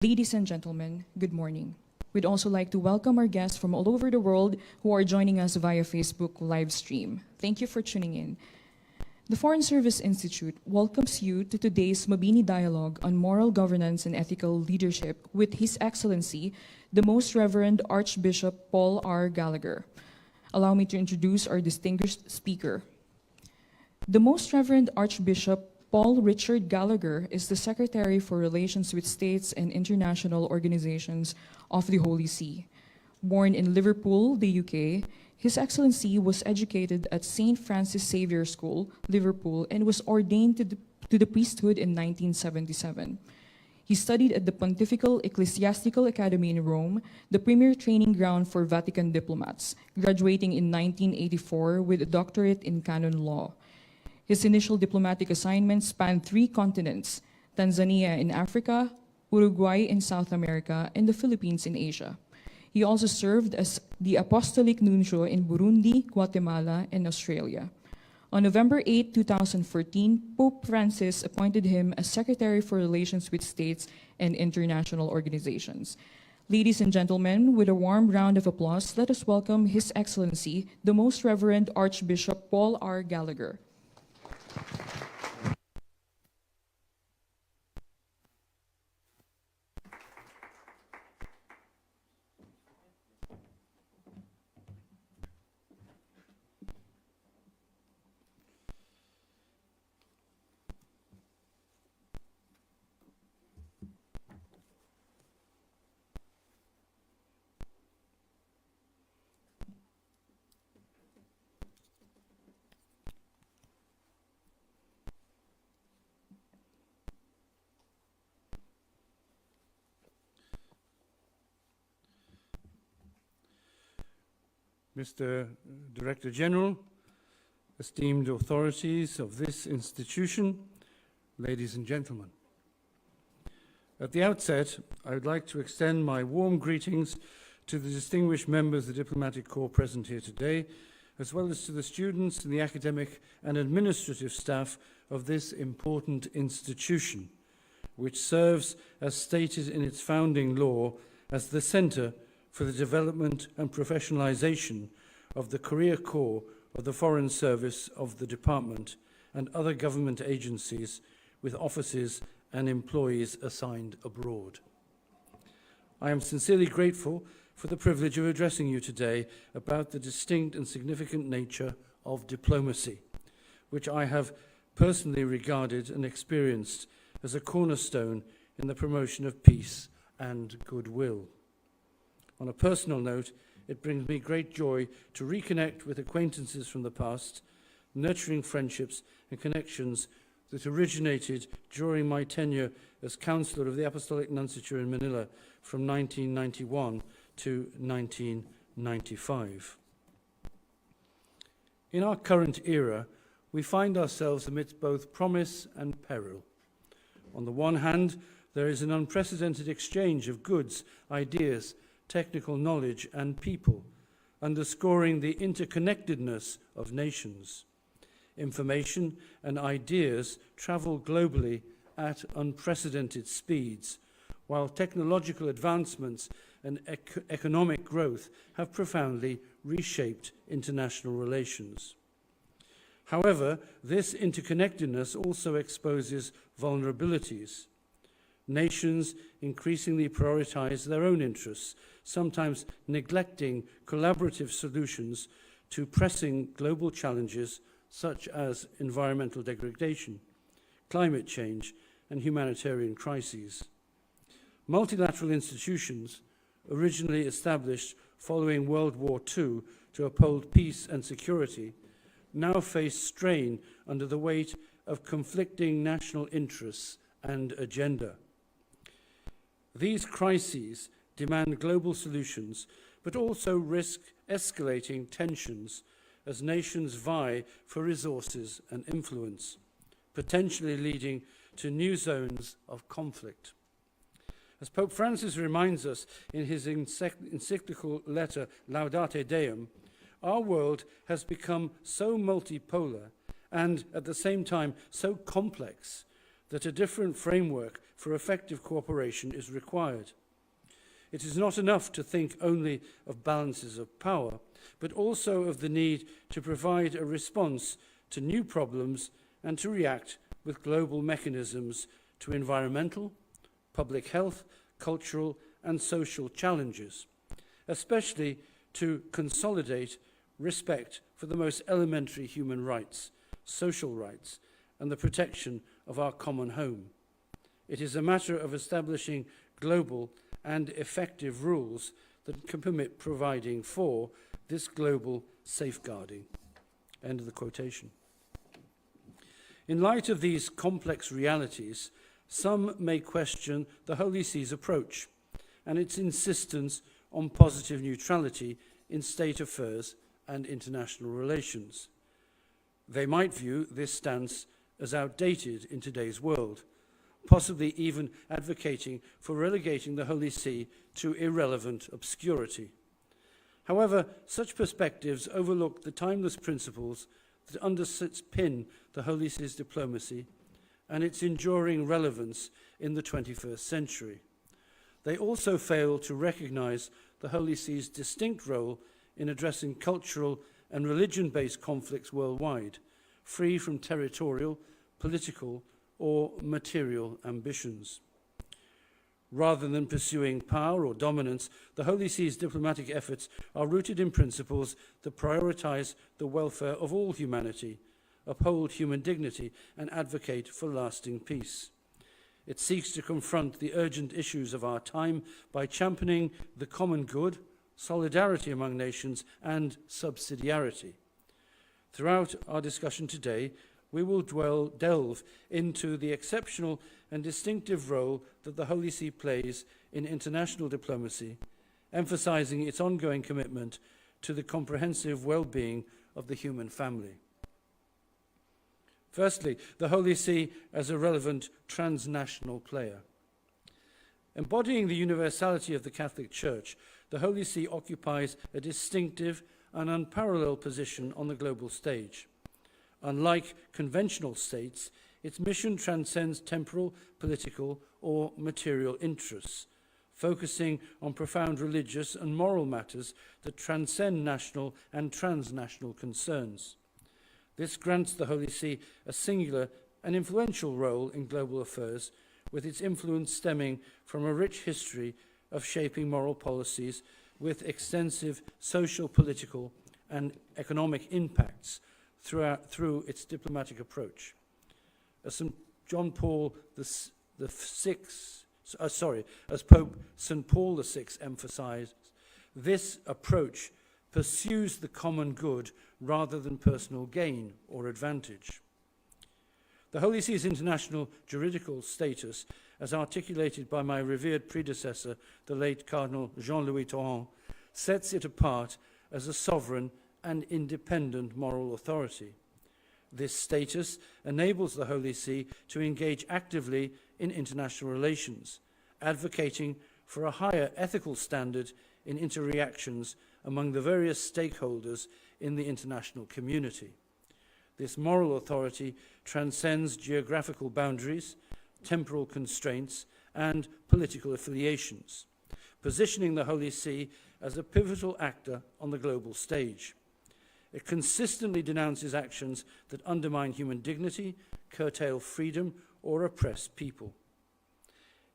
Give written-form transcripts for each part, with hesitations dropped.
Ladies and gentlemen, good morning. We'd also like to welcome our guests from all over the world who are joining us via Facebook live stream. Thank you for tuning in. The Foreign Service Institute welcomes you to today's Mabini Dialogue on Moral Governance and Ethical Leadership with His Excellency, the Most Reverend Archbishop Paul R. Gallagher. Allow me to introduce our distinguished speaker. The Most Reverend Archbishop Paul Richard Gallagher is the Secretary for Relations with States and International Organizations of the Holy See. Born in Liverpool, the UK, His Excellency was educated at St. Francis Xavier School, Liverpool, and was ordained to the priesthood in 1977. He studied at the Pontifical Ecclesiastical Academy in Rome, the premier training ground for Vatican diplomats, graduating in 1984 with a doctorate in canon law. His initial diplomatic assignments spanned 3 continents: Tanzania in Africa, Uruguay in South America, and the Philippines in Asia. He also served as the Apostolic Nuncio in Burundi, Guatemala, and Australia. On November 8, 2014, Pope Francis appointed him as Secretary for Relations with States and International Organizations. Ladies and gentlemen, with a warm round of applause, let us welcome His Excellency, the Most Reverend Archbishop Paul R. Gallagher. Mr. Director General, esteemed authorities of this institution, ladies and gentlemen. At the outset, I would like to extend my warm greetings to the distinguished members of the Diplomatic Corps present here today, as well as to the students and the academic and administrative staff of this important institution, which serves, as stated in its founding law, as the center for the development and professionalization of the career corps of the Foreign Service of the Department and other government agencies with offices and employees assigned abroad. I am sincerely grateful for the privilege of addressing you today about the distinct and significant nature of diplomacy, which I have personally regarded and experienced as a cornerstone in the promotion of peace and goodwill. On a personal note, it brings me great joy to reconnect with acquaintances from the past, nurturing friendships and connections that originated during my tenure as Counselor of the Apostolic Nunciature in Manila from 1991 to 1995. In our current era, we find ourselves amidst both promise and peril. On the one hand, there is an unprecedented exchange of goods, ideas, technical knowledge, and people, underscoring the interconnectedness of nations. Information and ideas travel globally at unprecedented speeds, while technological advancements and economic growth have profoundly reshaped international relations. However, this interconnectedness also exposes vulnerabilities. Nations increasingly prioritize their own interests, sometimes neglecting collaborative solutions to pressing global challenges such as environmental degradation, climate change, and humanitarian crises. Multilateral institutions, originally established following World War II to uphold peace and security, now face strain under the weight of conflicting national interests and agenda. These crises demand global solutions, but also risk escalating tensions as nations vie for resources and influence, potentially leading to new zones of conflict. As Pope Francis reminds us in his encyclical letter Laudate Deum, our world has become so multipolar and at the same time so complex that a different framework for effective cooperation is required. It is not enough to think only of balances of power, but also of the need to provide a response to new problems and to react with global mechanisms to environmental, public health, cultural and social challenges, especially to consolidate respect for the most elementary human rights, social rights, and the protection of our common home. It is a matter of establishing global and effective rules that can permit providing for this global safeguarding. End of the quotation. In light of these complex realities, some may question the Holy See's approach and its insistence on positive neutrality in state affairs and international relations. They might view this stance as outdated in today's world, possibly even advocating for relegating the Holy See to irrelevant obscurity. However, such perspectives overlook the timeless principles that underpin the Holy See's diplomacy and its enduring relevance in the 21st century. They also fail to recognize the Holy See's distinct role in addressing cultural and religion-based conflicts worldwide, free from territorial, political, or material ambitions. Rather than pursuing power or dominance, the Holy See's diplomatic efforts are rooted in principles that prioritize the welfare of all humanity, uphold human dignity, and advocate for lasting peace. It seeks to confront the urgent issues of our time by championing the common good, solidarity among nations, and subsidiarity. Throughout our discussion today, we will delve into the exceptional and distinctive role that the Holy See plays in international diplomacy, emphasizing its ongoing commitment to the comprehensive well-being of the human family. Firstly, the Holy See as a relevant transnational player. Embodying the universality of the Catholic Church, the Holy See occupies a distinctive and unparalleled position on the global stage. Unlike conventional states, its mission transcends temporal, political, or material interests, focusing on profound religious and moral matters that transcend national and transnational concerns. This grants the Holy See a singular and influential role in global affairs, with its influence stemming from a rich history of shaping moral policies with extensive social, political, and economic impacts through its diplomatic approach. As Pope St. Paul VI emphasized, this approach pursues the common good rather than personal gain or advantage. The Holy See's international juridical status, as articulated by my revered predecessor, the late Cardinal Jean-Louis Tauran, sets it apart as a sovereign and independent moral authority. This status enables the Holy See to engage actively in international relations, advocating for a higher ethical standard in interreactions among the various stakeholders in the international community. This moral authority transcends geographical boundaries, temporal constraints, and political affiliations, positioning the Holy See as a pivotal actor on the global stage. It consistently denounces actions that undermine human dignity, curtail freedom, or oppress people.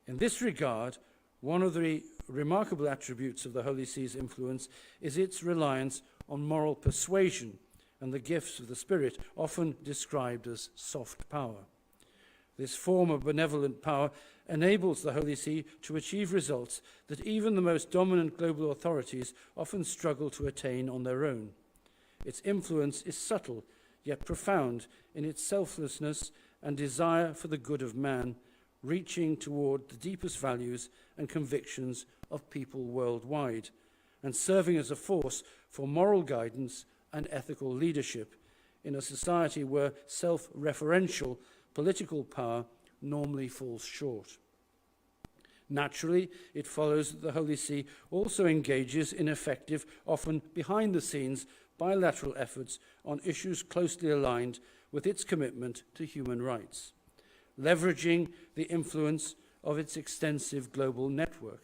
In this regard, one of the remarkable attributes of the Holy See's influence is its reliance on moral persuasion and the gifts of the Spirit, often described as soft power. This form of benevolent power enables the Holy See to achieve results that even the most dominant global authorities often struggle to attain on their own. Its influence is subtle, yet profound in its selflessness and desire for the good of man, reaching toward the deepest values and convictions of people worldwide, and serving as a force for moral guidance and ethical leadership in a society where self-referential political power normally falls short. Naturally, it follows that the Holy See also engages in effective, often behind-the-scenes, bilateral efforts on issues closely aligned with its commitment to human rights. leveraging the influence of its extensive global network.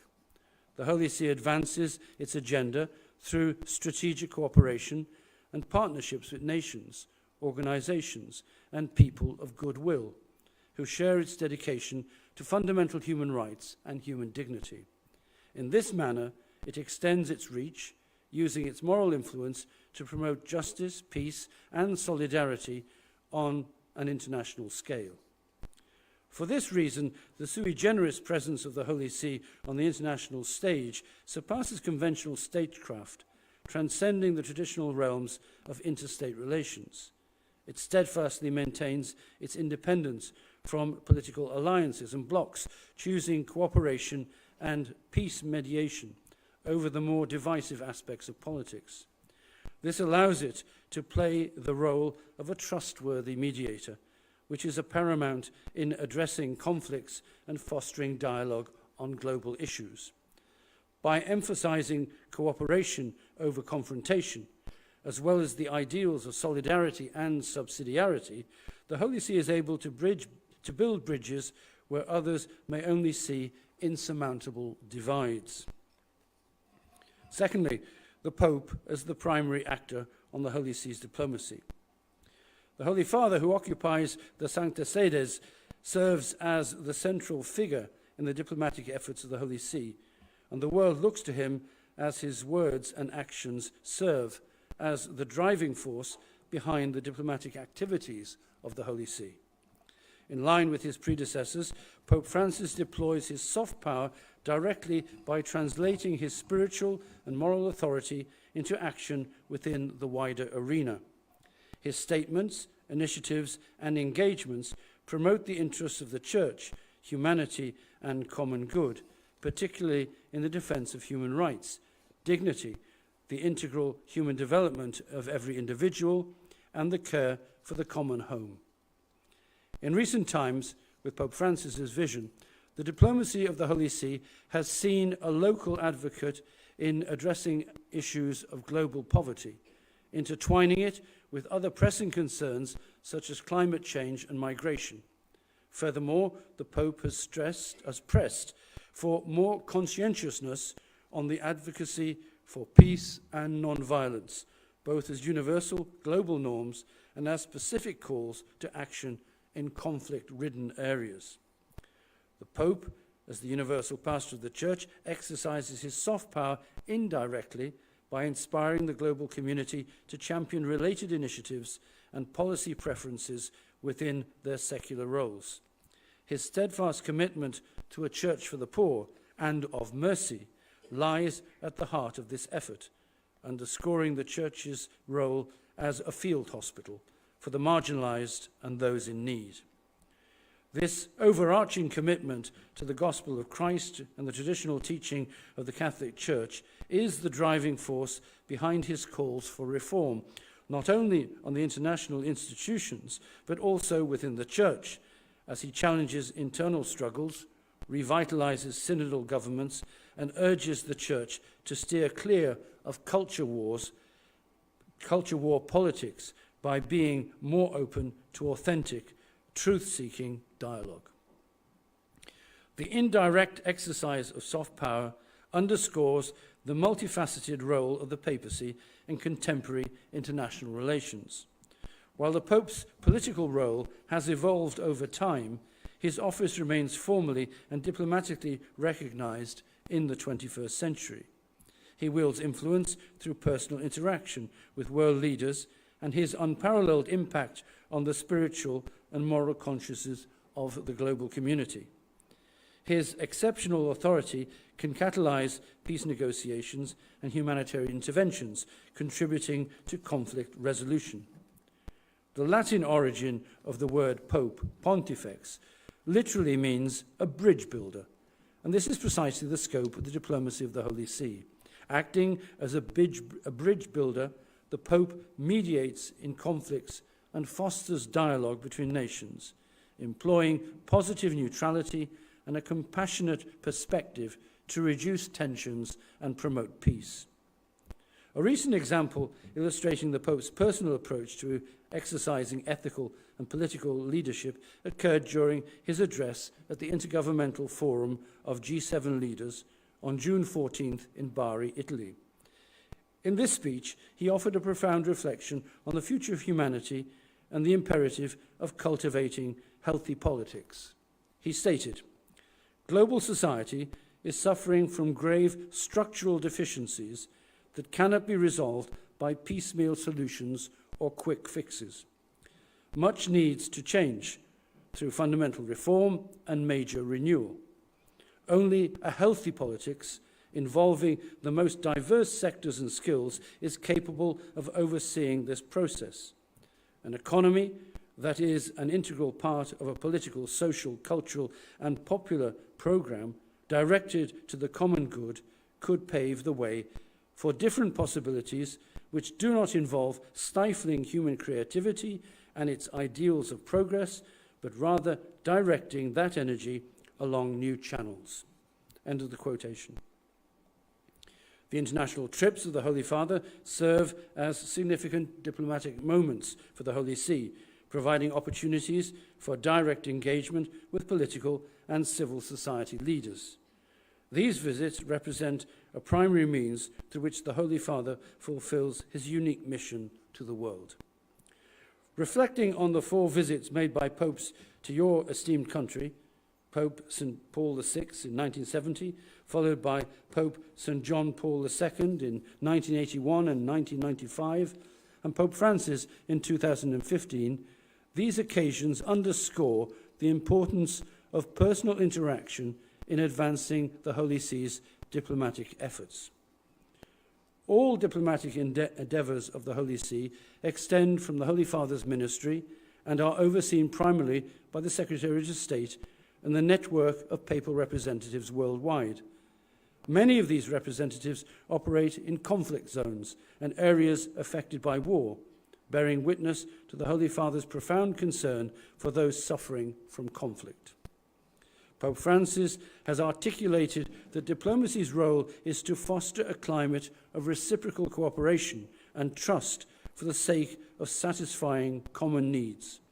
The Holy See advances its agenda through strategic cooperation and partnerships with nations, organizations, and people of goodwill who share its dedication to fundamental human rights and human dignity. In this manner, it extends its reach, using its moral influence to promote justice, peace, and solidarity on an international scale. For this reason, the sui generis presence of the Holy See on the international stage surpasses conventional statecraft, transcending the traditional realms of interstate relations. It steadfastly maintains its independence from political alliances and blocs, choosing cooperation and peace mediation over the more divisive aspects of politics. This allows it to play the role of a trustworthy mediator, which is a paramount in addressing conflicts and fostering dialogue on global issues. By emphasizing cooperation over confrontation, as well as the ideals of solidarity and subsidiarity, the Holy See is able to build bridges where others may only see insurmountable divides. Secondly, the Pope as the primary actor on the Holy See's diplomacy. The Holy Father, who occupies the Sancta Sedes, serves as the central figure in the diplomatic efforts of the Holy See, and the world looks to him as his words and actions serve as the driving force behind the diplomatic activities of the Holy See. In line with his predecessors, Pope Francis deploys his soft power directly by translating his spiritual and moral authority into action within the wider arena. His statements, initiatives, and engagements promote the interests of the Church, humanity, and common good, particularly in the defense of human rights, dignity, the integral human development of every individual, and the care for the common home. In recent times, with Pope Francis's vision, the diplomacy of the Holy See has seen a local advocate in addressing issues of global poverty, intertwining it with other pressing concerns such as climate change and migration. Furthermore, the Pope has pressed for more conscientiousness on the advocacy for peace and non-violence, both as universal global norms and as specific calls to action in conflict-ridden areas. The Pope, as the universal pastor of the Church, exercises his soft power indirectly by inspiring the global community to champion related initiatives and policy preferences within their secular roles. His steadfast commitment to a church for the poor and of mercy lies at the heart of this effort, underscoring the Church's role as a field hospital for the marginalized and those in need. This overarching commitment to the gospel of Christ and the traditional teaching of the Catholic Church is the driving force behind his calls for reform, not only on the international institutions, but also within the Church, as he challenges internal struggles, revitalizes synodal governments, and urges the Church to steer clear of culture war politics by being more open to authentic, truth-seeking dialogue. The indirect exercise of soft power underscores the multifaceted role of the papacy in contemporary international relations. While the Pope's political role has evolved over time, his office remains formally and diplomatically recognized in the 21st century. He wields influence through personal interaction with world leaders and his unparalleled impact on the spiritual and moral consciences of the global community. His exceptional authority can catalyze peace negotiations and humanitarian interventions, contributing to conflict resolution. The Latin origin of the word pope, pontifex, literally means a bridge builder, and this is precisely the scope of the diplomacy of the Holy See. Acting as a bridge builder, the Pope mediates in conflicts and fosters dialogue between nations, employing positive neutrality and a compassionate perspective to reduce tensions and promote peace. A recent example illustrating the Pope's personal approach to exercising ethical and political leadership occurred during his address at the Intergovernmental Forum of G7 leaders on June 14th in Bari, Italy. In this speech, he offered a profound reflection on the future of humanity and the imperative of cultivating healthy politics. He stated, "Global society is suffering from grave structural deficiencies that cannot be resolved by piecemeal solutions or quick fixes. Much needs to change through fundamental reform and major renewal. Only a healthy politics involving the most diverse sectors and skills is capable of overseeing this process. An economy that is an integral part of a political, social, cultural, and popular program directed to the common good could pave the way for different possibilities which do not involve stifling human creativity and its ideals of progress, but rather directing that energy along new channels." End of the quotation. The international trips of the Holy Father serve as significant diplomatic moments for the Holy See, providing opportunities for direct engagement with political and civil society leaders. These visits represent a primary means through which the Holy Father fulfills his unique mission to the world. Reflecting on the 4 visits made by popes to your esteemed country, Pope St. Paul VI in 1970, followed by Pope St. John Paul II in 1981 and 1995, and Pope Francis in 2015, these occasions underscore the importance of personal interaction in advancing the Holy See's diplomatic efforts. All diplomatic endeavours of the Holy See extend from the Holy Father's ministry and are overseen primarily by the Secretary of State and the network of papal representatives worldwide. Many of these representatives operate in conflict zones and areas affected by war, bearing witness to the Holy Father's profound concern for those suffering from conflict. Pope Francis has articulated that diplomacy's role is to foster a climate of reciprocal cooperation and trust for the sake of satisfying common needs.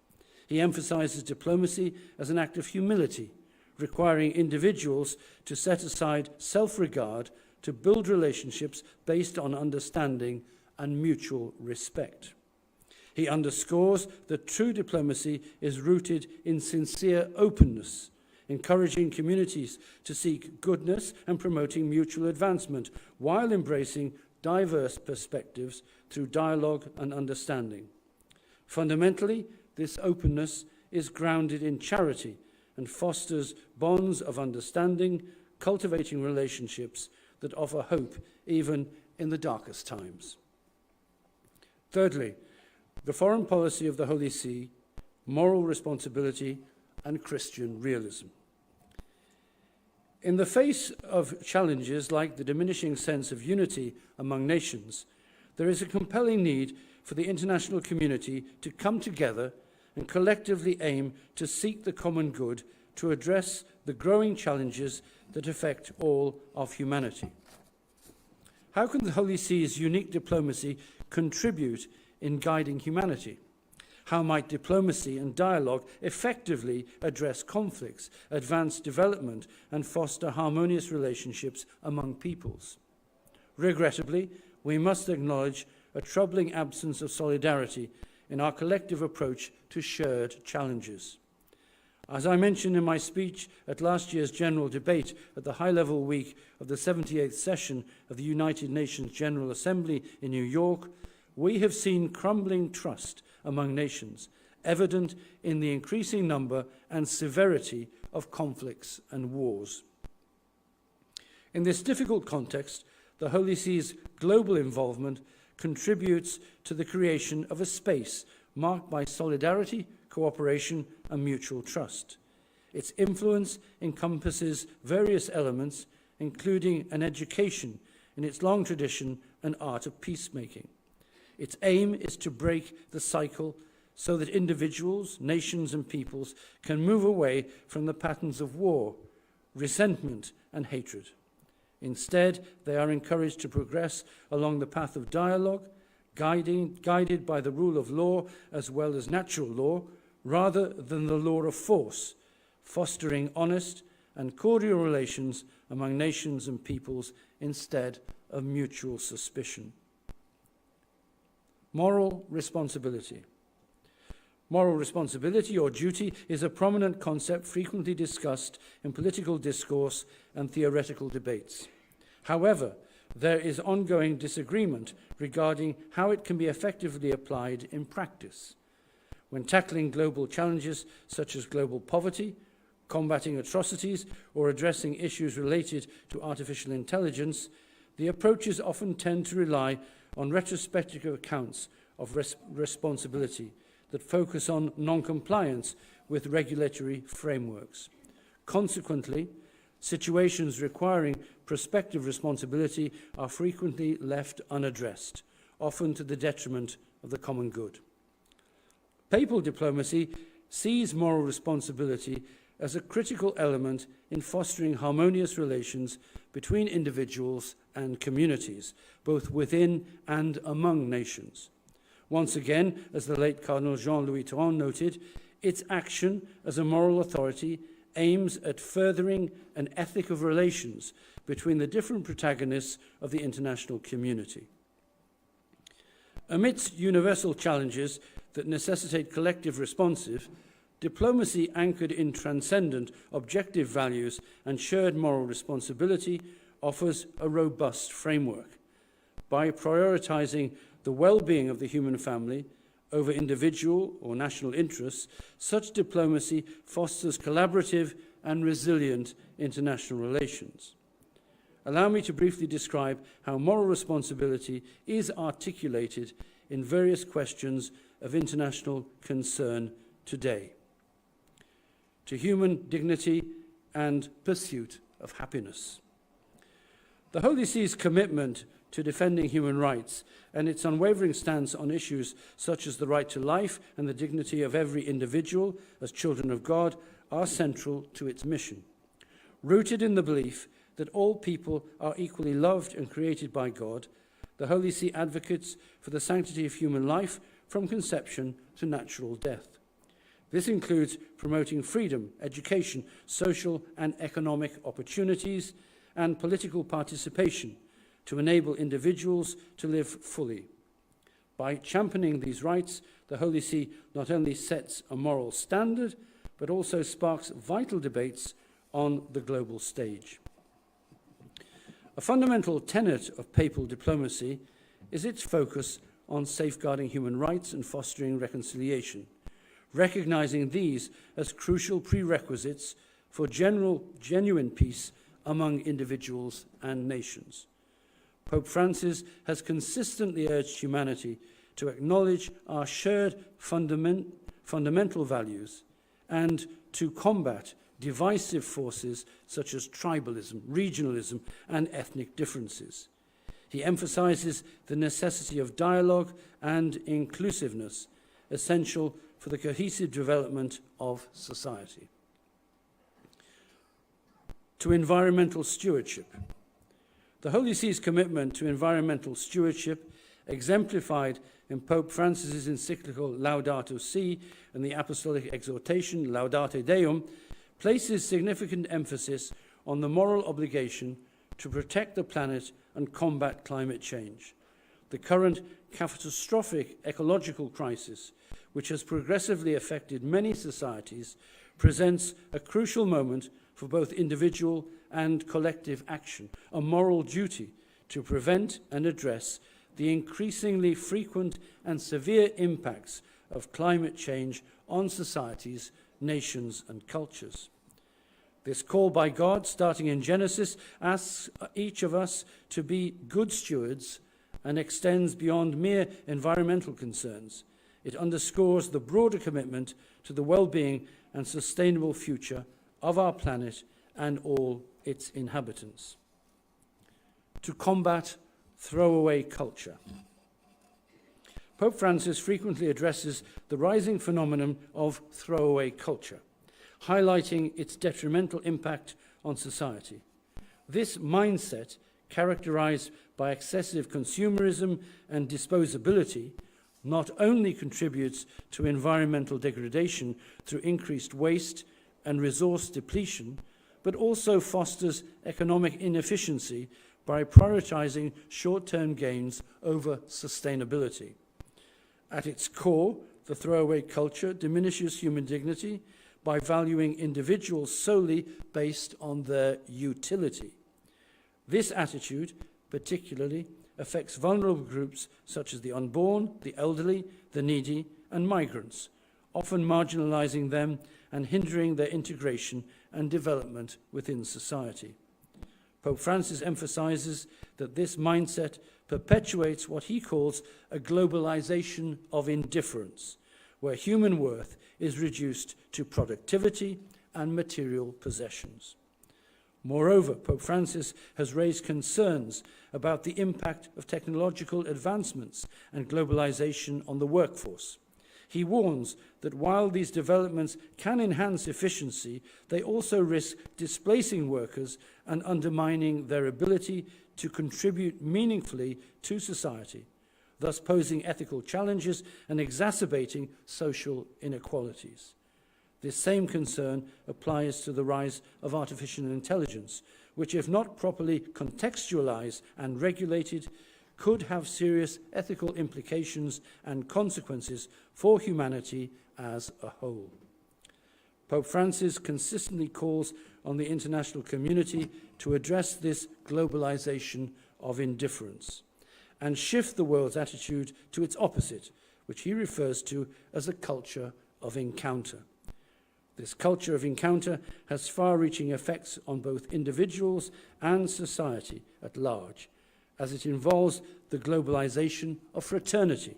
He emphasizes diplomacy as an act of humility, requiring individuals to set aside self-regard to build relationships based on understanding and mutual respect. He underscores that true diplomacy is rooted in sincere openness, encouraging communities to seek goodness and promoting mutual advancement while embracing diverse perspectives through dialogue and understanding. Fundamentally, this openness is grounded in charity and fosters bonds of understanding, cultivating relationships that offer hope even in the darkest times. Thirdly, the foreign policy of the Holy See, moral responsibility, and Christian realism. In the face of challenges like the diminishing sense of unity among nations, there is a compelling need for the international community to come together and collectively aim to seek the common good to address the growing challenges that affect all of humanity. How can the Holy See's unique diplomacy contribute in guiding humanity? How might diplomacy and dialogue effectively address conflicts, advance development, and foster harmonious relationships among peoples? Regrettably, we must acknowledge a troubling absence of solidarity in our collective approach to shared challenges. As I mentioned in my speech at last year's general debate at the high-level week of the 78th session of the United Nations General Assembly in New York, we have seen crumbling trust among nations, evident in the increasing number and severity of conflicts and wars. In this difficult context, the Holy See's global involvement contributes to the creation of a space marked by solidarity, cooperation, and mutual trust. Its influence encompasses various elements, including an education in its long tradition and art of peacemaking. Its aim is to break the cycle so that individuals, nations, and peoples can move away from the patterns of war, resentment, and hatred. Instead, they are encouraged to progress along the path of dialogue, guided by the rule of law as well as natural law, rather than the law of force, fostering honest and cordial relations among nations and peoples instead of mutual suspicion. Moral responsibility. Moral responsibility or duty is a prominent concept frequently discussed in political discourse and theoretical debates. However, there is ongoing disagreement regarding how it can be effectively applied in practice. When tackling global challenges such as global poverty, combating atrocities, or addressing issues related to artificial intelligence, the approaches often tend to rely on retrospective accounts of responsibility that focus on non-compliance with regulatory frameworks. Consequently, situations requiring prospective responsibility are frequently left unaddressed, often to the detriment of the common good. Papal diplomacy sees moral responsibility as a critical element in fostering harmonious relations between individuals and communities, both within and among nations. Once again, as the late Cardinal Jean-Louis Tron noted, its action as a moral authority aims at furthering an ethic of relations between the different protagonists of the international community. Amidst universal challenges that necessitate collective responses, diplomacy anchored in transcendent objective values and shared moral responsibility offers a robust framework. By prioritizing the well-being of the human family over individual or national interests, such diplomacy fosters collaborative and resilient international relations. Allow me to briefly describe how moral responsibility is articulated in various questions of international concern today. To human dignity and pursuit of happiness. The Holy See's commitment to defending human rights and its unwavering stance on issues such as the right to life and the dignity of every individual as children of God are central to its mission. Rooted in the belief that all people are equally loved and created by God, the Holy See advocates for the sanctity of human life from conception to natural death. This includes promoting freedom, education, social and economic opportunities, and political participation to enable individuals to live fully. By championing these rights, the Holy See not only sets a moral standard, but also sparks vital debates on the global stage. A fundamental tenet of papal diplomacy is its focus on safeguarding human rights and fostering reconciliation, recognizing these as crucial prerequisites for genuine peace among individuals and nations. Pope Francis has consistently urged humanity to acknowledge our shared fundamental values and to combat divisive forces such as tribalism, regionalism, and ethnic differences. He emphasizes the necessity of dialogue and inclusiveness, essential for the cohesive development of society. To environmental stewardship. The Holy See's commitment to environmental stewardship, exemplified in Pope Francis's encyclical Laudato Si and the apostolic exhortation Laudate Deum, places significant emphasis on the moral obligation to protect the planet and combat climate change. The current catastrophic ecological crisis, which has progressively affected many societies, presents a crucial moment for both individual and collective action, a moral duty to prevent and address the increasingly frequent and severe impacts of climate change on societies, nations, and cultures. This call by God, starting in Genesis, asks each of us to be good stewards and extends beyond mere environmental concerns. It underscores the broader commitment to the well-being and sustainable future of our planet and all its inhabitants. To combat throwaway culture. Pope Francis frequently addresses the rising phenomenon of throwaway culture, highlighting its detrimental impact on society. This mindset, characterized by excessive consumerism and disposability, not only contributes to environmental degradation through increased waste and resource depletion, but also fosters economic inefficiency by prioritizing short-term gains over sustainability. At its core, the throwaway culture diminishes human dignity by valuing individuals solely based on their utility. This attitude particularly affects vulnerable groups such as the unborn, the elderly, the needy, and migrants, often marginalizing them and hindering their integration and development within society. Pope Francis emphasizes that this mindset perpetuates what he calls a globalization of indifference, where human worth is reduced to productivity and material possessions. Moreover, Pope Francis has raised concerns about the impact of technological advancements and globalization on the workforce. He warns that while these developments can enhance efficiency, they also risk displacing workers and undermining their ability to contribute meaningfully to society, thus posing ethical challenges and exacerbating social inequalities. This same concern applies to the rise of artificial intelligence, which, if not properly contextualized and regulated, could have serious ethical implications and consequences for humanity as a whole. Pope Francis consistently calls on the international community to address this globalization of indifference and shift the world's attitude to its opposite, which he refers to as a culture of encounter. This culture of encounter has far-reaching effects on both individuals and society at large, as it involves the globalization of fraternity,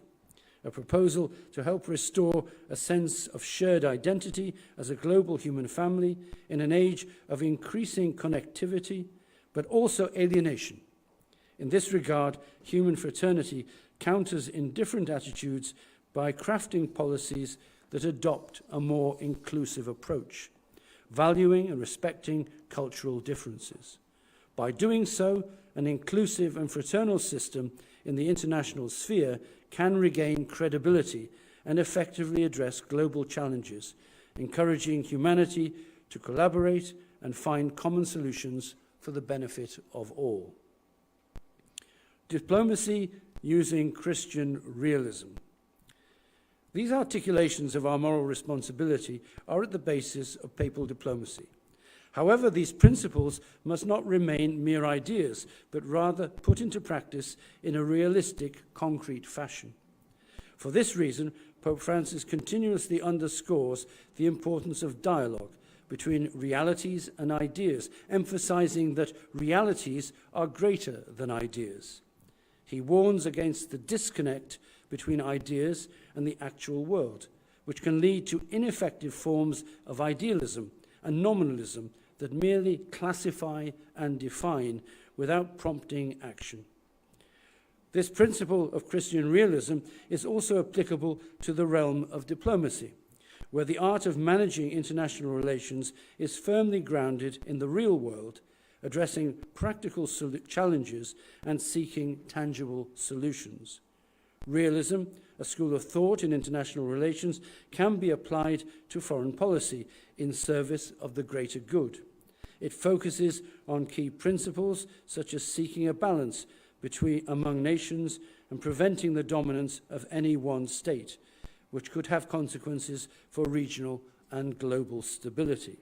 a proposal to help restore a sense of shared identity as a global human family in an age of increasing connectivity, but also alienation. In this regard, human fraternity counters indifferent attitudes by crafting policies that adopt a more inclusive approach, valuing and respecting cultural differences. By doing so, an inclusive and fraternal system in the international sphere can regain credibility and effectively address global challenges, encouraging humanity to collaborate and find common solutions for the benefit of all. Diplomacy using Christian realism. These articulations of our moral responsibility are at the basis of papal diplomacy. However, these principles must not remain mere ideas, but rather put into practice in a realistic, concrete fashion. For this reason, Pope Francis continuously underscores the importance of dialogue between realities and ideas, emphasizing that realities are greater than ideas. He warns against the disconnect between ideas and the actual world, which can lead to ineffective forms of idealism and nominalism that merely classify and define without prompting action. This principle of Christian realism is also applicable to the realm of diplomacy, where the art of managing international relations is firmly grounded in the real world, addressing practical challenges and seeking tangible solutions. Realism, a school of thought in international relations, can be applied to foreign policy in service of the greater good. It focuses on key principles such as seeking a balance among nations and preventing the dominance of any one state, which could have consequences for regional and global stability.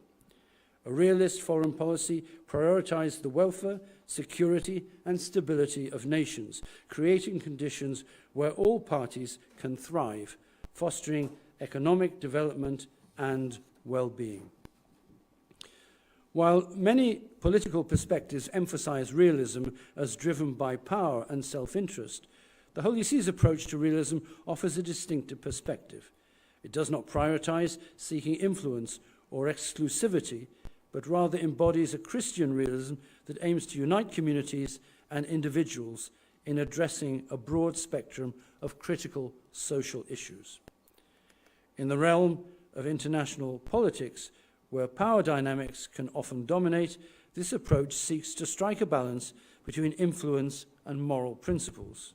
A realist foreign policy prioritizes the welfare, security, and stability of nations, creating conditions where all parties can thrive, fostering economic development and well-being. While many political perspectives emphasize realism as driven by power and self-interest, the Holy See's approach to realism offers a distinctive perspective. It does not prioritize seeking influence or exclusivity, but rather embodies a Christian realism that aims to unite communities and individuals in addressing a broad spectrum of critical social issues. In the realm of international politics, where power dynamics can often dominate, this approach seeks to strike a balance between influence and moral principles.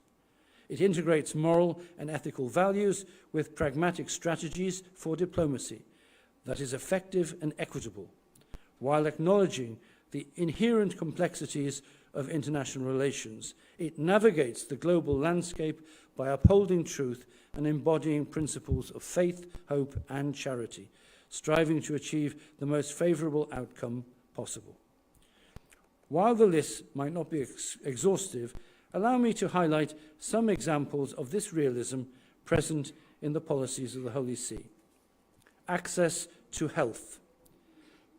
It integrates moral and ethical values with pragmatic strategies for diplomacy that is effective and equitable, while acknowledging the inherent complexities of international relations. It navigates the global landscape by upholding truth and embodying principles of faith, hope, and charity, striving to achieve the most favorable outcome possible. While the list might not be exhaustive, allow me to highlight some examples of this realism present in the policies of the Holy See. Access to health.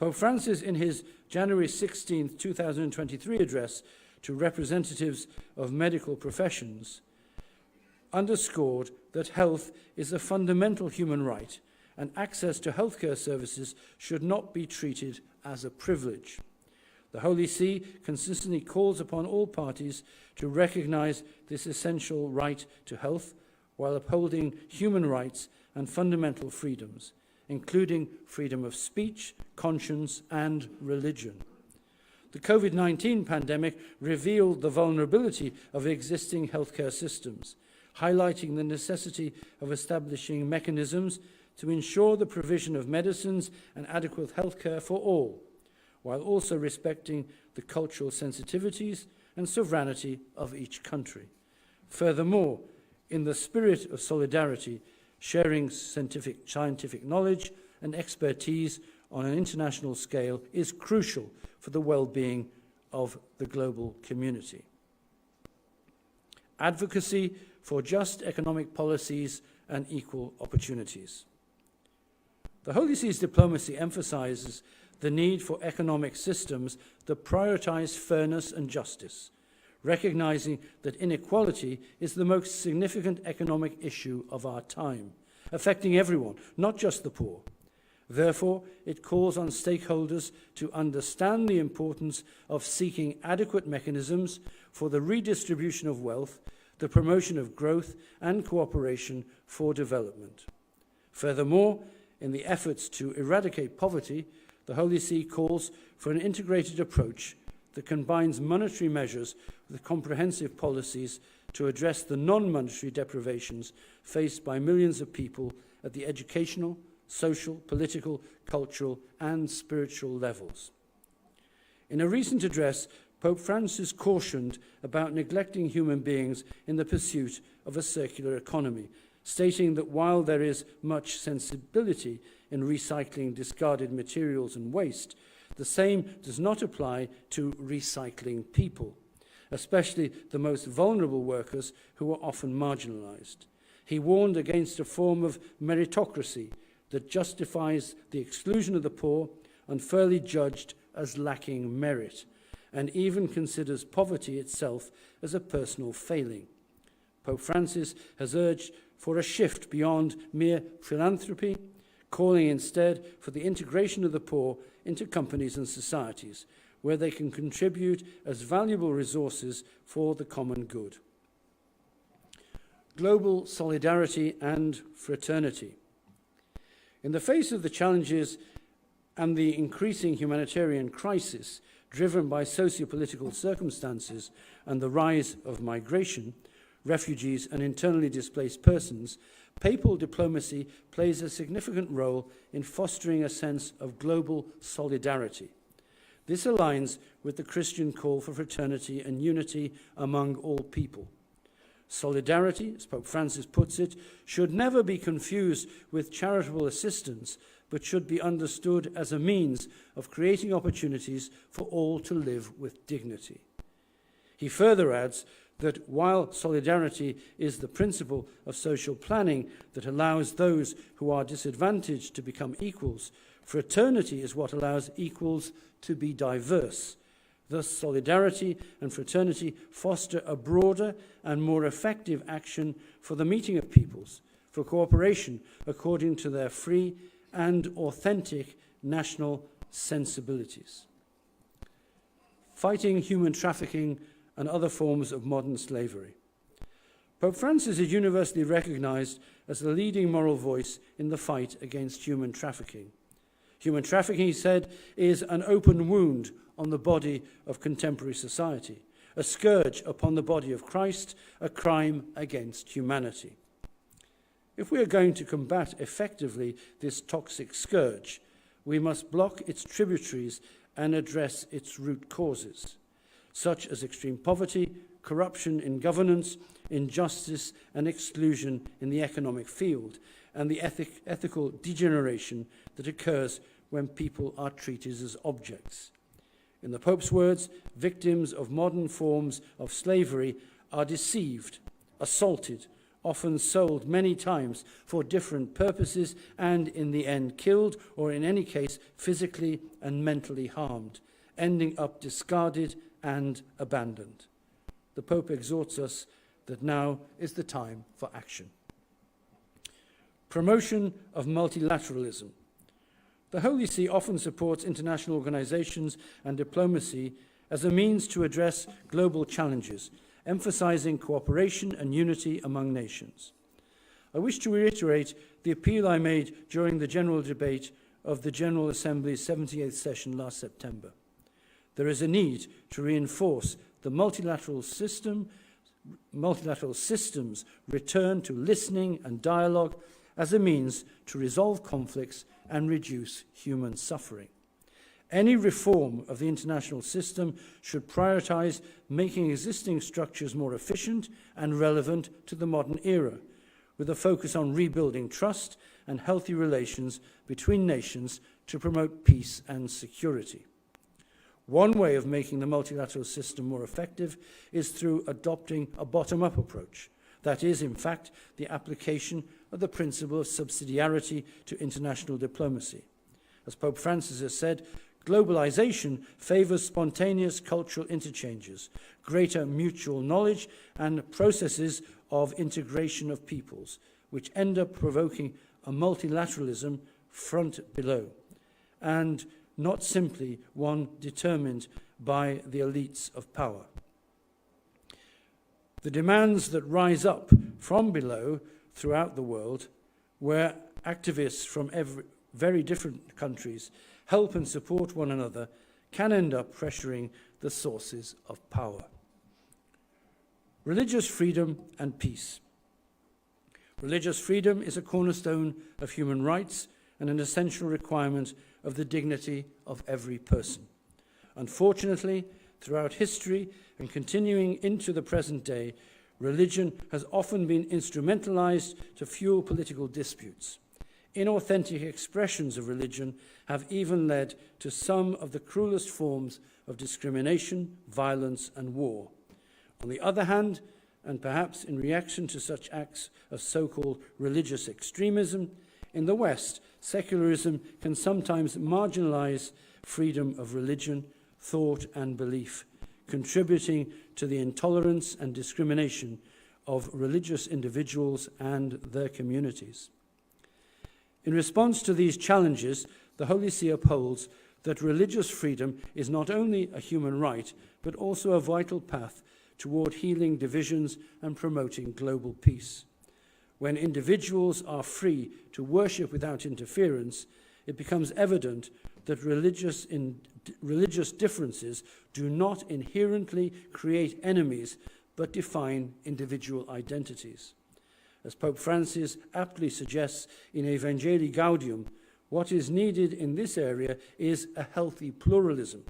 Pope Francis, in his January 16, 2023 address to representatives of medical professions, underscored that health is a fundamental human right and access to healthcare services should not be treated as a privilege. The Holy See consistently calls upon all parties to recognize this essential right to health while upholding human rights and fundamental freedoms, including freedom of speech, conscience, and religion. The COVID-19 pandemic revealed the vulnerability of existing healthcare systems, highlighting the necessity of establishing mechanisms to ensure the provision of medicines and adequate healthcare for all, while also respecting the cultural sensitivities and sovereignty of each country. Furthermore, in the spirit of solidarity, sharing scientific knowledge and expertise on an international scale is crucial for the well-being of the global community. Advocacy for just economic policies and equal opportunities. The Holy See's diplomacy emphasizes the need for economic systems that prioritize fairness and justice, recognizing that inequality is the most significant economic issue of our time, affecting everyone, not just the poor. Therefore, it calls on stakeholders to understand the importance of seeking adequate mechanisms for the redistribution of wealth, the promotion of growth and cooperation for development. Furthermore, in the efforts to eradicate poverty, the Holy See calls for an integrated approach that combines monetary measures with comprehensive policies to address the non-monetary deprivations faced by millions of people at the educational, social, political, cultural, and spiritual levels. In a recent address, Pope Francis cautioned about neglecting human beings in the pursuit of a circular economy, stating that while there is much sensibility in recycling discarded materials and waste, the same does not apply to recycling people, especially the most vulnerable workers who are often marginalized. He warned against a form of meritocracy that justifies the exclusion of the poor, unfairly judged as lacking merit, and even considers poverty itself as a personal failing. Pope Francis has urged for a shift beyond mere philanthropy, calling instead for the integration of the poor into companies and societies, where they can contribute as valuable resources for the common good. Global solidarity and fraternity. In the face of the challenges and the increasing humanitarian crisis driven by socio-political circumstances and the rise of migration, refugees and internally displaced persons, papal diplomacy plays a significant role in fostering a sense of global solidarity. This aligns with the Christian call for fraternity and unity among all people. Solidarity, as Pope Francis puts it, should never be confused with charitable assistance, but should be understood as a means of creating opportunities for all to live with dignity. He further adds that while solidarity is the principle of social planning that allows those who are disadvantaged to become equals, fraternity is what allows equals to be diverse. Thus, solidarity and fraternity foster a broader and more effective action for the meeting of peoples, for cooperation according to their free and authentic national sensibilities. Fighting human trafficking and other forms of modern slavery. Pope Francis is universally recognized as the leading moral voice in the fight against human trafficking. Human trafficking, he said, is an open wound on the body of contemporary society, a scourge upon the body of Christ, a crime against humanity. If we are going to combat effectively this toxic scourge, we must block its tributaries and address its root causes, such as extreme poverty, corruption in governance, injustice and exclusion in the economic field, and the ethical degeneration that occurs when people are treated as objects. In the Pope's words, victims of modern forms of slavery are deceived, assaulted, often sold many times for different purposes, and in the end killed, or in any case physically and mentally harmed, ending up discarded and abandoned. The Pope exhorts us that now is the time for action. Promotion of multilateralism. The Holy See often supports international organizations and diplomacy as a means to address global challenges, emphasizing cooperation and unity among nations. I wish to reiterate the appeal I made during the general debate of the General Assembly's 78th session last September. There is a need to reinforce the multilateral systems return to listening and dialogue as a means to resolve conflicts and reduce human suffering. Any reform of the international system should prioritize making existing structures more efficient and relevant to the modern era, with a focus on rebuilding trust and healthy relations between nations to promote peace and security. One way of making the multilateral system more effective is through adopting a bottom-up approach. That is, in fact, the application of the principle of subsidiarity to international diplomacy. As Pope Francis has said, globalization favors spontaneous cultural interchanges, greater mutual knowledge, and processes of integration of peoples, which end up provoking a multilateralism front below, and not simply one determined by the elites of power. The demands that rise up from below throughout the world, where activists from very different countries help and support one another, can end up pressuring the sources of power. Religious freedom and peace. Religious freedom is a cornerstone of human rights and an essential requirement of the dignity of every person. Unfortunately, throughout history and continuing into the present day, religion has often been instrumentalized to fuel political disputes. Inauthentic expressions of religion have even led to some of the cruelest forms of discrimination, violence, and war. On the other hand, and perhaps in reaction to such acts of so-called religious extremism, in the West, secularism can sometimes marginalize freedom of religion, thought, and belief, contributing to the intolerance and discrimination of religious individuals and their communities. In response to these challenges, the Holy See upholds that religious freedom is not only a human right, but also a vital path toward healing divisions and promoting global peace. When individuals are free to worship without interference, it becomes evident that religious differences do not inherently create enemies, but define individual identities. As Pope Francis aptly suggests in Evangelii Gaudium, what is needed in this area is a healthy pluralism,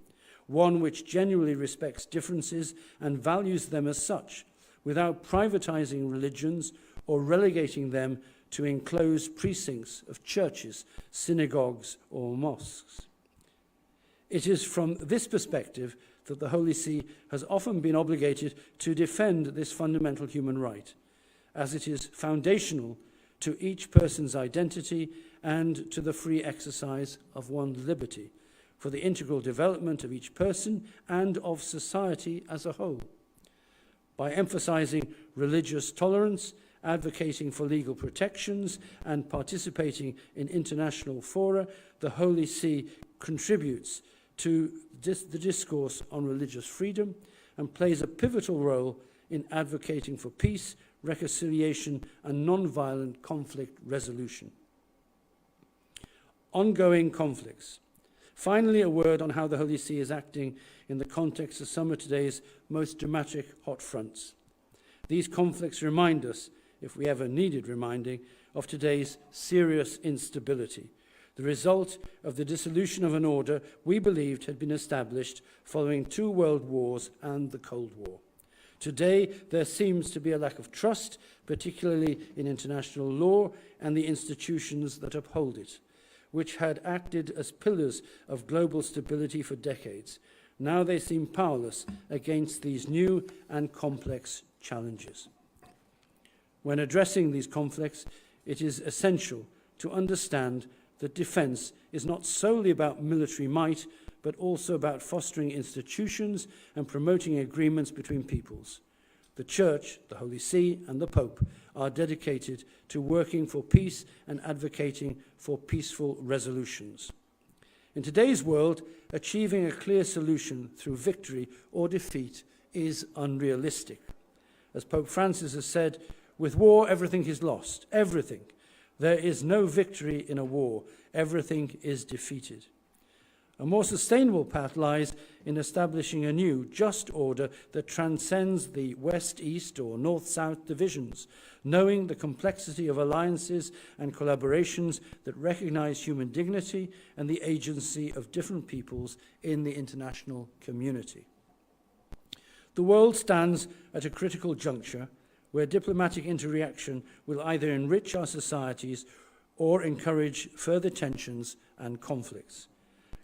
one which genuinely respects differences and values them as such, without privatizing religions or relegating them to enclosed precincts of churches, synagogues, or mosques. It is from this perspective that the Holy See has often been obligated to defend this fundamental human right, as it is foundational to each person's identity and to the free exercise of one's liberty, for the integral development of each person and of society as a whole. By emphasizing religious tolerance, advocating for legal protections, and participating in international fora, the Holy See contributes to the discourse on religious freedom and plays a pivotal role in advocating for peace, reconciliation, and non-violent conflict resolution. Ongoing conflicts. Finally, a word on how the Holy See is acting in the context of some of today's most dramatic hot fronts. These conflicts remind us, if we ever needed reminding, of today's serious instability, the result of the dissolution of an order we believed had been established following 2 world wars and the Cold War. Today, there seems to be a lack of trust, particularly in international law and the institutions that uphold it, which had acted as pillars of global stability for decades. Now they seem powerless against these new and complex challenges. When addressing these conflicts, it is essential to understand that defense is not solely about military might, but also about fostering institutions and promoting agreements between peoples. The Church, the Holy See, and the Pope are dedicated to working for peace and advocating for peaceful resolutions. In today's world, achieving a clear solution through victory or defeat is unrealistic. As Pope Francis has said, with war everything is lost, everything. There is no victory in a war, everything is defeated. A more sustainable path lies in establishing a new, just order that transcends the West-East or North-South divisions, knowing the complexity of alliances and collaborations that recognize human dignity and the agency of different peoples in the international community. The world stands at a critical juncture where diplomatic interaction will either enrich our societies or encourage further tensions and conflicts.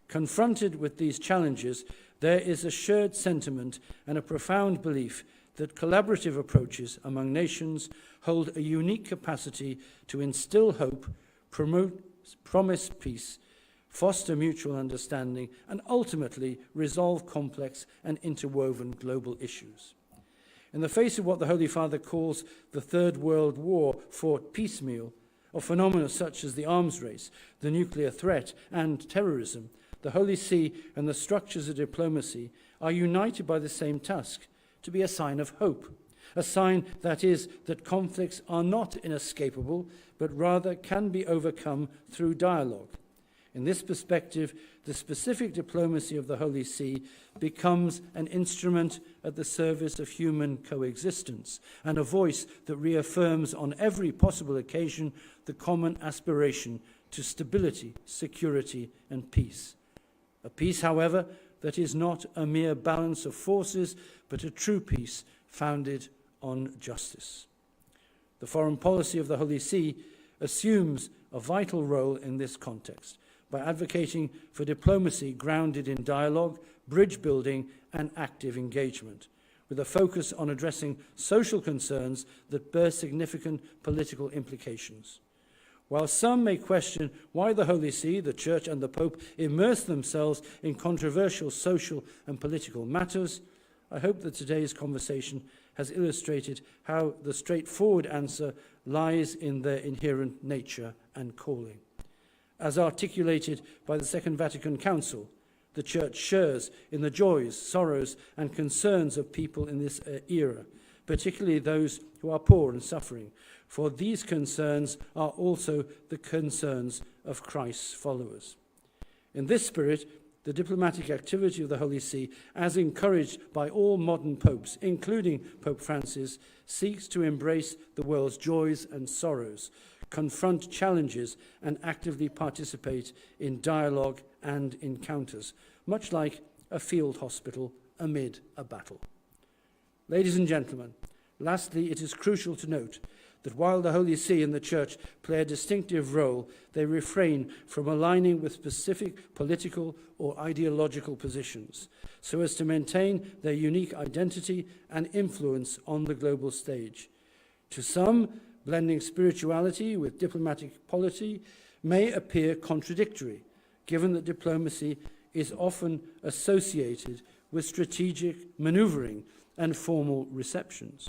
Confronted with these challenges, there is a shared sentiment and a profound belief that collaborative approaches among nations hold a unique capacity to instill hope, promise peace, foster mutual understanding, and ultimately resolve complex and interwoven global issues. In the face of what the Holy Father calls the Third World War fought piecemeal, of phenomena such as the arms race, the nuclear threat, and terrorism, the Holy See and the structures of diplomacy are united by the same task, to be a sign of hope, a sign, that is, that conflicts are not inescapable, but rather can be overcome through dialogue. In this perspective, the specific diplomacy of the Holy See becomes an instrument at the service of human coexistence and a voice that reaffirms on every possible occasion the common aspiration to stability, security, and peace. A peace, however, that is not a mere balance of forces, but a true peace founded on justice. The foreign policy of the Holy See assumes a vital role in this context by advocating for diplomacy grounded in dialogue, bridge building, and active engagement, with a focus on addressing social concerns that bear significant political implications. While some may question why the Holy See, the Church, and the Pope immerse themselves in controversial social and political matters, I hope that today's conversation has illustrated how the straightforward answer lies in their inherent nature and calling. As articulated by the Second Vatican Council, the Church shares in the joys, sorrows, and concerns of people in this era, particularly those who are poor and suffering, for these concerns are also the concerns of Christ's followers. In this spirit, the diplomatic activity of the Holy See, as encouraged by all modern popes, including Pope Francis, seeks to embrace the world's joys and sorrows, confront challenges, and actively participate in dialogue and encounters, much like a field hospital amid a battle. Ladies and gentlemen, lastly, it is crucial to note that while the Holy See and the Church play a distinctive role, they refrain from aligning with specific political or ideological positions, so as to maintain their unique identity and influence on the global stage. To some, blending spirituality with diplomatic polity may appear contradictory, given that diplomacy is often associated with strategic maneuvering and formal receptions.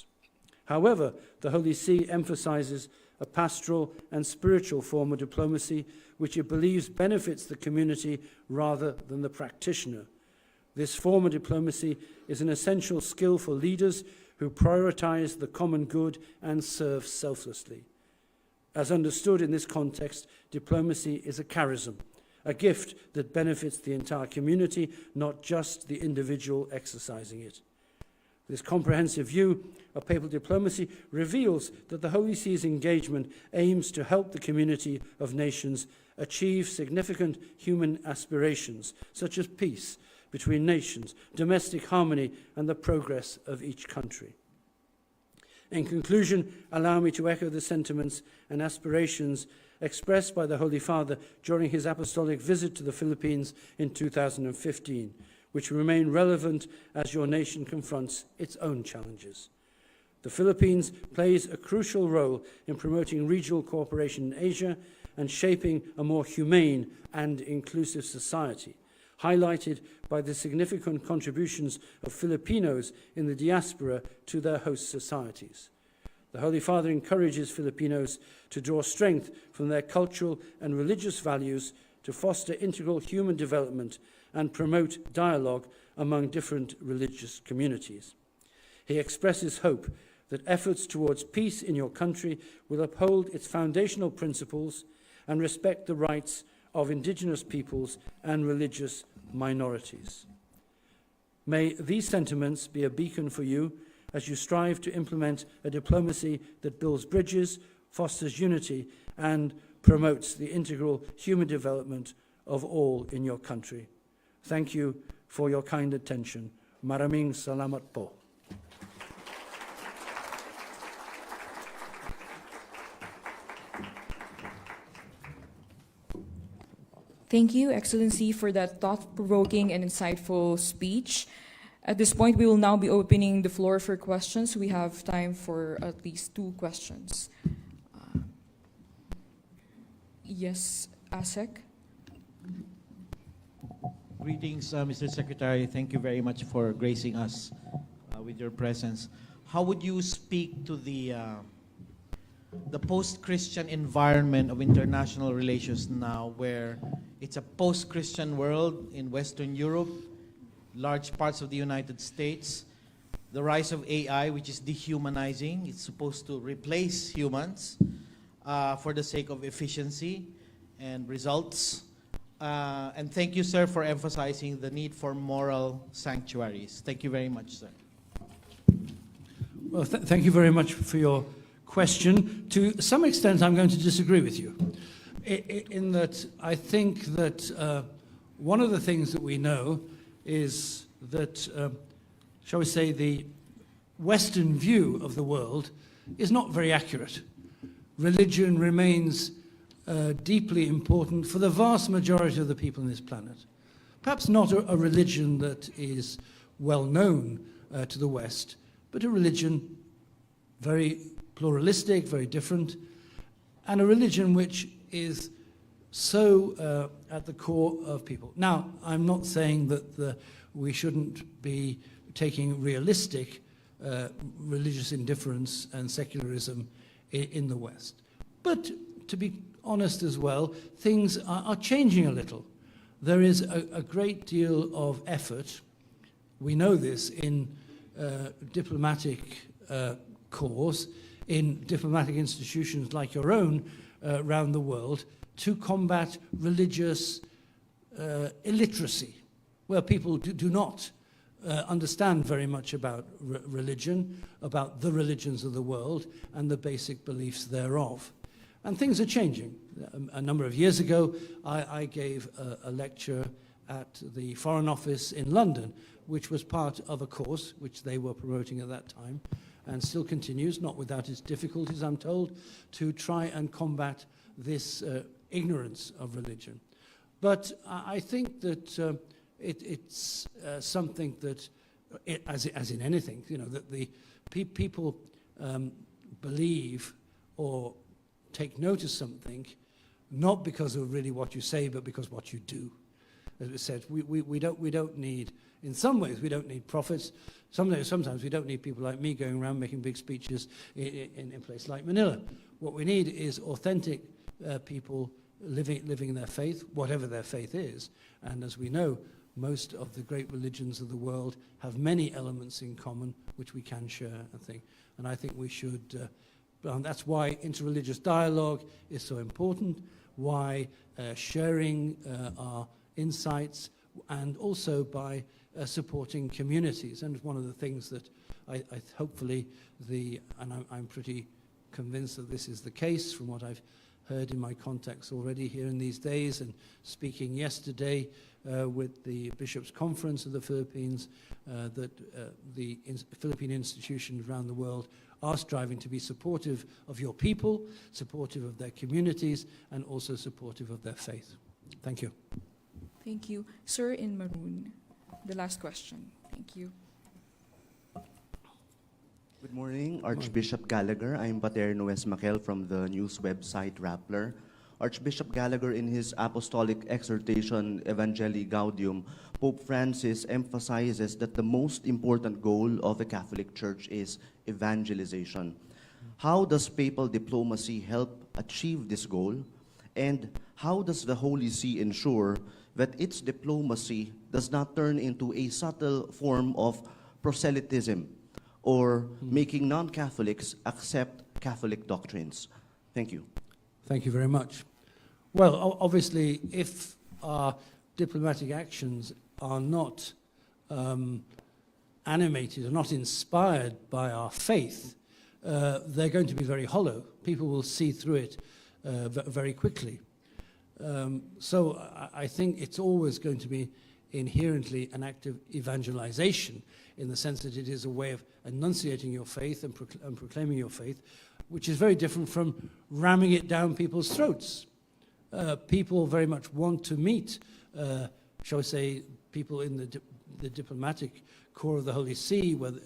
However, the Holy See emphasizes a pastoral and spiritual form of diplomacy which it believes benefits the community rather than the practitioner. This form of diplomacy is an essential skill for leaders who prioritize the common good and serve selflessly. As understood in this context, diplomacy is a charism, a gift that benefits the entire community, not just the individual exercising it. This comprehensive view of papal diplomacy reveals that the Holy See's engagement aims to help the community of nations achieve significant human aspirations, such as peace between nations, domestic harmony, and the progress of each country. In conclusion, allow me to echo the sentiments and aspirations expressed by the Holy Father during his apostolic visit to the Philippines in 2015, which remain relevant as your nation confronts its own challenges. The Philippines plays a crucial role in promoting regional cooperation in Asia and shaping a more humane and inclusive society, highlighted by the significant contributions of Filipinos in the diaspora to their host societies. The Holy Father encourages Filipinos to draw strength from their cultural and religious values to foster integral human development and promote dialogue among different religious communities. He expresses hope that efforts towards peace in your country will uphold its foundational principles and respect the rights of indigenous peoples and religious minorities. May these sentiments be a beacon for you as you strive to implement a diplomacy that builds bridges, fosters unity, and promotes the integral human development of all in your country. Thank you for your kind attention. Maraming salamat po. Thank you, Excellency, for that thought-provoking and insightful speech. At this point, we will now be opening the floor for questions. We have time for at least 2 questions. Yes, Asek? Greetings, Mr. Secretary. Thank you very much for gracing us with your presence. How would you speak to the post-Christian environment of international relations now, where it's a post-Christian world in Western Europe, large parts of the United States, the rise of AI, which is dehumanizing? It's supposed to replace humans for the sake of efficiency and results. And thank you, sir, for emphasizing the need for moral sanctuaries. Thank you very much, sir. Well, thank you very much for your question. To some extent, I'm going to disagree with you, in that I think that one of the things that we know is that, shall we say, the Western view of the world is not very accurate. Religion remains deeply important for the vast majority of the people on this planet. Perhaps not a religion that is well known to the West, but a religion very pluralistic, very different, and a religion which is so at the core of people. Now, I'm not saying that we shouldn't be taking realistic religious indifference and secularism in the West. But to be honest as well, things are changing a little. There is a great deal of effort, we know this, in diplomatic corps, in diplomatic institutions like your own around the world, to combat religious illiteracy, where people do not understand very much about religion, about the religions of the world, and the basic beliefs thereof. And things are changing. A number of years ago, I gave a lecture at the Foreign Office in London, which was part of a course which they were promoting at that time, and still continues, not without its difficulties, I'm told, to try and combat this ignorance of religion. But I think that it's something that, as in anything, you know, that the people believe or take note of something, not because of really what you say, but because what you do. As we said, we don't need, in some ways, we don't need prophets. Sometimes we don't need people like me going around making big speeches in a place like Manila. What we need is authentic people living their faith, whatever their faith is. And as we know, most of the great religions of the world have many elements in common which we can share, I think. And I think we should, that's why interreligious dialogue is so important. why sharing our insights, and also by supporting communities. And one of the things that I hopefully I'm pretty convinced that this is the case from what I've heard in my contacts already here in these days, and speaking yesterday with the Bishops' Conference of the Philippines, that the Philippine institutions around the world are striving to be supportive of your people, supportive of their communities, and also supportive of their faith. Thank you. Thank you. Sir in maroon, the last question. Thank you. Good morning, Archbishop Gallagher. I'm Pater Noes Maquel from the news website Rappler. Archbishop Gallagher, in his apostolic exhortation Evangelii Gaudium, Pope Francis emphasizes that the most important goal of the Catholic Church is evangelization. How does papal diplomacy help achieve this goal? And how does the Holy See ensure that its diplomacy does not turn into a subtle form of proselytism or making non-Catholics accept Catholic doctrines? Thank you. Thank you very much. Well, obviously, if our diplomatic actions are not animated or not inspired by our faith, they're going to be very hollow. People will see through it very quickly. So I think it's always going to be inherently an act of evangelization, in the sense that it is a way of enunciating your faith and proclaiming your faith, which is very different from ramming it down people's throats. People very much want to meet, shall we say, people in the diplomatic corps of the Holy See, whether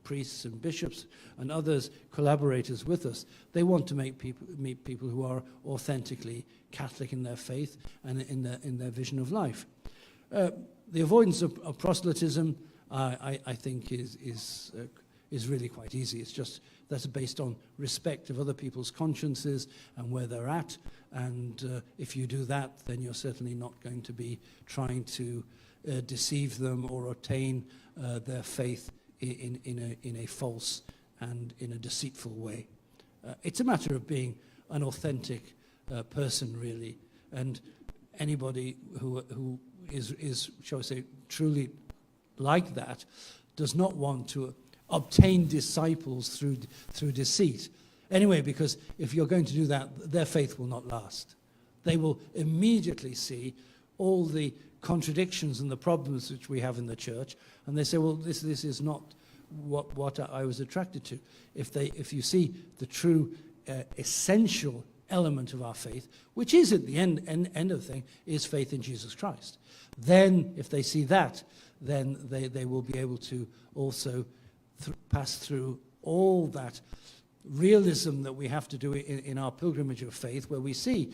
priests and bishops and others, collaborators with us. They want to meet people who are authentically Catholic in their faith and in their vision of life. The avoidance of proselytism, I think, is really quite easy. It's just that's based on respect of other people's consciences and where they're at. And if you do that, then you're certainly not going to be trying to deceive them or obtain their faith in a false and in a deceitful way. It's a matter of being an authentic person, really. And anybody who is, shall we say, truly like that does not want to obtain disciples through deceit. Anyway, because if you're going to do that, their faith will not last. They will immediately see all the contradictions and the problems which we have in the church, and they say, well, this is not what I was attracted to. If you see the true essential element of our faith, which is at the end of the thing, is faith in Jesus Christ, then if they see that, then they will be able to also pass through all that realism that we have to do in our pilgrimage of faith, where we see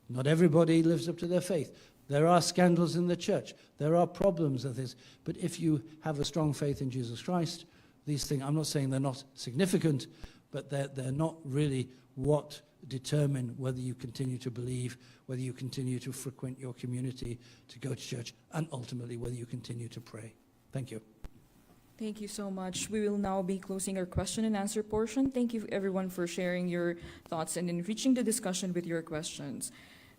not everybody lives up to their faith. There are scandals in the church. There are problems and things. But if you have a strong faith in Jesus Christ, these things, I'm not saying they're not significant, but they're not really what determine whether you continue to believe, whether you continue to frequent your community, to go to church, and ultimately whether you continue to pray. Thank you. Thank you so much. We will now be closing our question and answer portion. Thank you everyone for sharing your thoughts and enriching the discussion with your questions.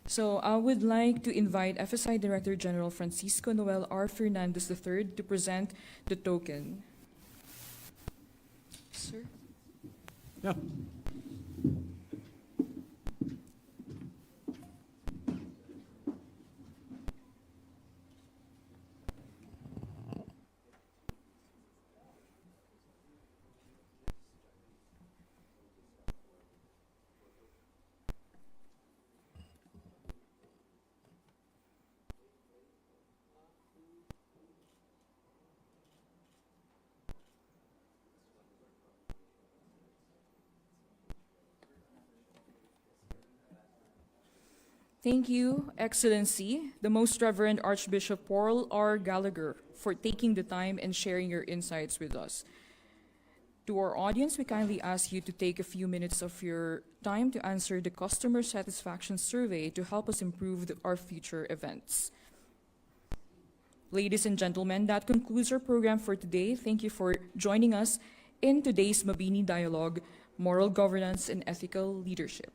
So I would like to invite FSI Director General Francisco Noel R. Fernandez III to present the token. Sir? Yeah. Thank you, Excellency, the Most Reverend Archbishop Paul R. Gallagher, for taking the time and sharing your insights with us. To our audience, we kindly ask you to take a few minutes of your time to answer the customer satisfaction survey to help us improve our future events. Ladies and gentlemen, that concludes our program for today. Thank you for joining us in today's Mabini Dialogue, Moral Governance and Ethical Leadership.